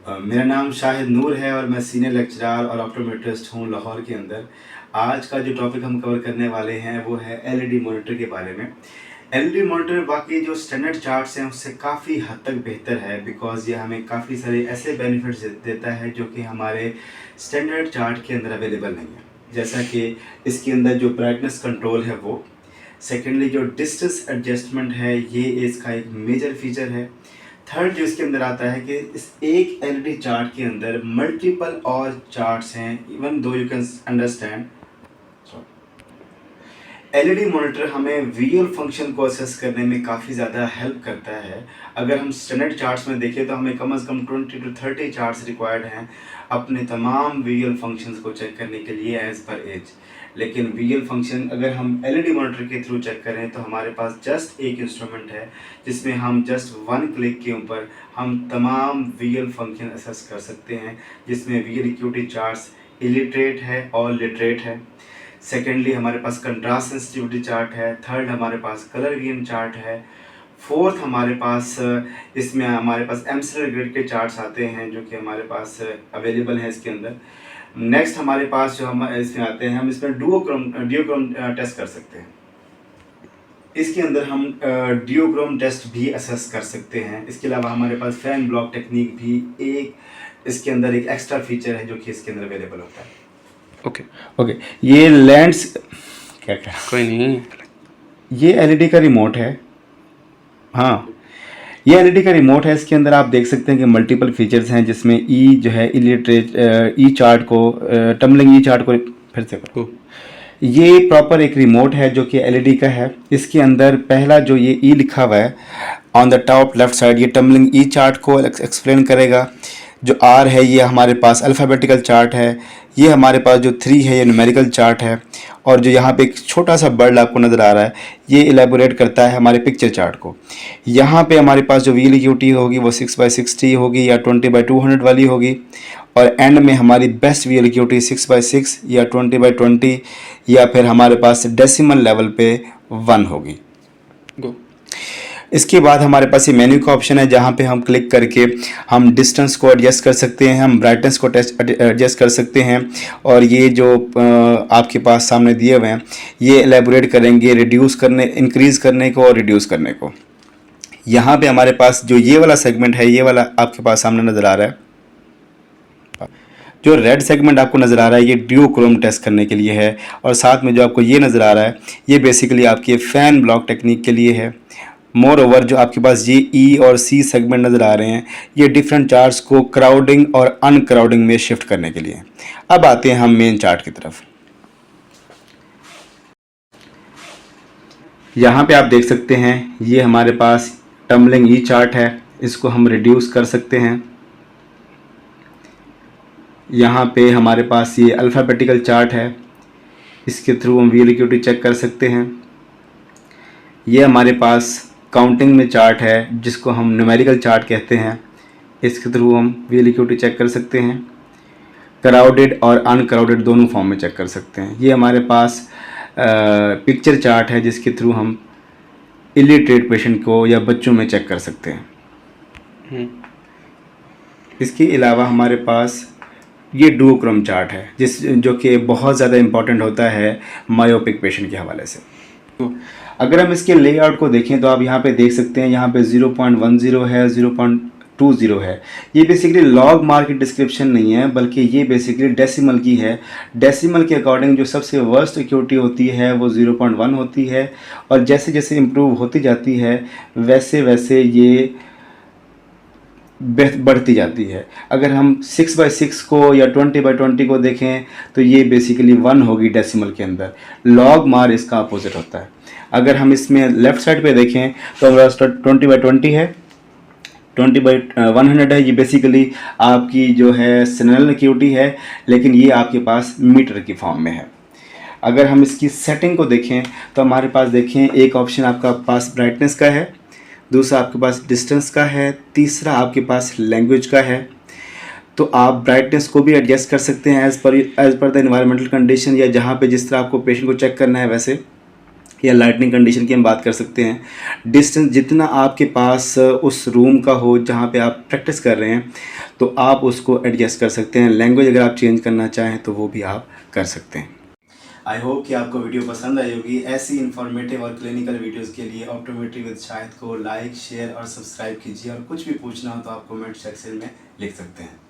मेरा नाम शाहिद नूर है और मैं सीनियर लेक्चरर और ऑप्टोमेट्रिस्ट हूँ लाहौर के अंदर। आज का जो टॉपिक हम कवर करने वाले हैं वो है एलईडी मॉनिटर के बारे में। एलईडी मॉनिटर बाकी जो स्टैंडर्ड चार्ट्स हैं उससे काफ़ी हद तक बेहतर है, बिकॉज़ ये हमें काफ़ी सारे ऐसे बेनिफिट्स देता है जो कि हमारे स्टैंडर्ड चार्ट के अंदर अवेलेबल नहीं है। जैसा कि इसके अंदर जो ब्राइटनेस कंट्रोल है वो, सेकेंडली जो डिस्टेंस एडजस्टमेंट है ये इसका एक मेजर फीचर है। थर्ड जो इसके अंदर आता है कि इस एक एलईडी चार्ट के अंदर मल्टीपल और चार्ट्स हैं, even though you can understand. LED monitor हमें विजुअल फंक्शन को असेस करने में काफ़ी ज़्यादा हेल्प करता है। अगर हम स्टैंडर्ड चार्ट्स में देखें तो हमें कम से कम 20 to 30 चार्ट्स रिक्वायर्ड हैं अपने तमाम विजुअल फंक्शंस को चेक करने के लिए एज पर एज। लेकिन विजुअल फंक्शन अगर हम एलईडी मॉनिटर के थ्रू चेक करें तो हमारे पास जस्ट एक इंस्ट्रूमेंट है जिसमें हम जस्ट वन क्लिक के ऊपर हम तमाम विजुअल फंक्शन असेस कर सकते हैं, जिसमें विजुअल एक्यूटी चार्ट्स इलिटरेट है और लिटरेट है। सेकेंडली हमारे पास कंट्रास्ट सेंसिटिविटी चार्ट है। थर्ड हमारे पास कलर विजन चार्ट है। फोर्थ हमारे पास इसमें हमारे पास एमसीलर ग्रिड के चार्ट्स आते हैं जो कि हमारे पास अवेलेबल है इसके अंदर। नेक्स्ट हमारे पास जो हम इसमें आते हैं, हम इसमें डियोक्रोम टेस्ट कर सकते हैं। इसके अंदर हम डियोक्रोम टेस्ट भी असेस कर सकते हैं। इसके अलावा हमारे पास फैन ब्लॉक टेक्निक भी एक इसके अंदर एक एक्स्ट्रा फीचर है जो कि इसके अंदर अवेलेबल होता है। ओके ये लैंड्स क्या कोई नहीं, ये एलईडी का रिमोट है। हाँ, ये एलईडी का रिमोट है। इसके अंदर आप देख सकते हैं कि मल्टीपल फीचर्स हैं, जिसमें ई जो है ई चार्ट को टम्बलिंग ई चार्ट को फिर से करो। ये प्रॉपर एक रिमोट है जो कि एलईडी का है। इसके अंदर पहला जो ये ई लिखा हुआ है on the top left side, ये टम्बलिंग ई चार्ट को एक्सप्लेन करेगा। जो आर है ये हमारे पास अल्फ़ाबेटिकल चार्ट है। ये हमारे पास जो 3 है ये न्यूमेरिकल चार्ट है। और जो यहाँ पे एक छोटा सा बर्ड आपको नज़र आ रहा है ये इलेबोरेट करता है हमारे पिक्चर चार्ट को। यहाँ पे हमारे पास जो व्हील एक्यूटी होगी वो 6x60 होगी या 20x200 वाली होगी। और एंड में हमारी बेस्ट व्हील एक्यूटी 6x6 या 20x20 या फिर हमारे पास डेसिमल लेवल पे 1 होगी। इसके बाद हमारे पास ये मेन्यू का ऑप्शन है जहाँ पे हम क्लिक करके हम डिस्टेंस को एडजस्ट कर सकते हैं, हम ब्राइटनेस को एडजस्ट कर सकते हैं। और ये जो आपके पास सामने दिए हुए हैं ये एलेबोरेट करेंगे रिड्यूस करने, इंक्रीज़ करने को और रिड्यूस करने को। यहाँ पे हमारे पास जो ये वाला सेगमेंट है ये वाला आपके पास सामने नज़र आ रहा है। जो रेड सेगमेंट आपको नज़र आ रहा है ये डियोक्रोम टेस्ट करने के लिए है। और साथ में जो आपको ये नज़र आ रहा है ये बेसिकली आपके फ़ैन ब्लॉक टेक्निक के लिए है। मोर ओवर जो आपके पास ये ई और सी सेगमेंट नज़र आ रहे हैं ये डिफरेंट चार्ट्स को क्राउडिंग और अनक्राउडिंग में शिफ्ट करने के लिए। अब आते हैं हम मेन चार्ट की तरफ। यहाँ पे आप देख सकते हैं ये हमारे पास टम्बलिंग ई चार्ट है, इसको हम रिड्यूस कर सकते हैं। यहाँ पे हमारे पास ये अल्फ़ाबेटिकल चार्ट है, इसके थ्रू हम व्हील एक्यूटी चेक कर सकते हैं। ये हमारे पास काउंटिंग में चार्ट है जिसको हम न्यूमेरिकल चार्ट कहते हैं, इसके थ्रू हम व्हील एक्यूटी चेक कर सकते हैं। क्राउडेड और अनक्राउडेड दोनों फॉर्म में चेक कर सकते हैं। ये हमारे पास पिक्चर चार्ट है जिसके थ्रू हम इलिटरेट पेशेंट को या बच्चों में चेक कर सकते हैं। इसके अलावा हमारे पास ये डुओक्रोम चार्ट है जो कि बहुत ज़्यादा इम्पॉर्टेंट होता है मायोपिक पेशेंट के हवाले से। अगर हम इसके लेआउट को देखें तो आप यहाँ पे देख सकते हैं यहाँ पे 0.10 है, 0.20 है। ये बेसिकली लॉग मार्क की डिस्क्रिप्शन नहीं है बल्कि ये बेसिकली डेसिमल की है। डेसिमल के अकॉर्डिंग जो सबसे वर्स्ट एक्यूटी होती है वो 0.1 होती है और जैसे जैसे इम्प्रूव होती जाती है वैसे वैसे ये बढ़ती जाती है। अगर हम 6x6 को या 20x20 को देखें तो ये बेसिकली 1 होगी डेसिमल के अंदर। लॉग मार इसका अपोजिट होता है। अगर हम इसमें लेफ़्ट साइड पे देखें तो हमारे पास 20x20 है, 20/100 है। ये बेसिकली आपकी जो है सिग्नल एक्यूटी है लेकिन ये आपके पास मीटर की फॉर्म में है। अगर हम इसकी सेटिंग को देखें तो हमारे पास देखें एक ऑप्शन आपका पास ब्राइटनेस का है, दूसरा आपके पास डिस्टेंस का है, तीसरा आपके पास लैंग्वेज का है। तो आप ब्राइटनेस को भी एडजस्ट कर सकते हैं as per the environmental condition या जहाँ पे जिस तरह आपको पेशेंट को चेक करना है वैसे। या लाइटनिंग कंडीशन की हम बात कर सकते हैं। डिस्टेंस जितना आपके पास उस रूम का हो जहाँ पे आप प्रैक्टिस कर रहे हैं तो आप उसको एडजस्ट कर सकते हैं। लैंग्वेज अगर आप चेंज करना चाहें तो वो भी आप कर सकते हैं। आई होप कि आपको वीडियो पसंद आई होगी। ऐसी इन्फॉर्मेटिव और क्लिनिकल वीडियोस के लिए ऑप्टोमेट्री विद शाहिद को लाइक, शेयर और सब्सक्राइब कीजिए। और कुछ भी पूछना हो तो आप कमेंट सेक्शन में लिख सकते हैं।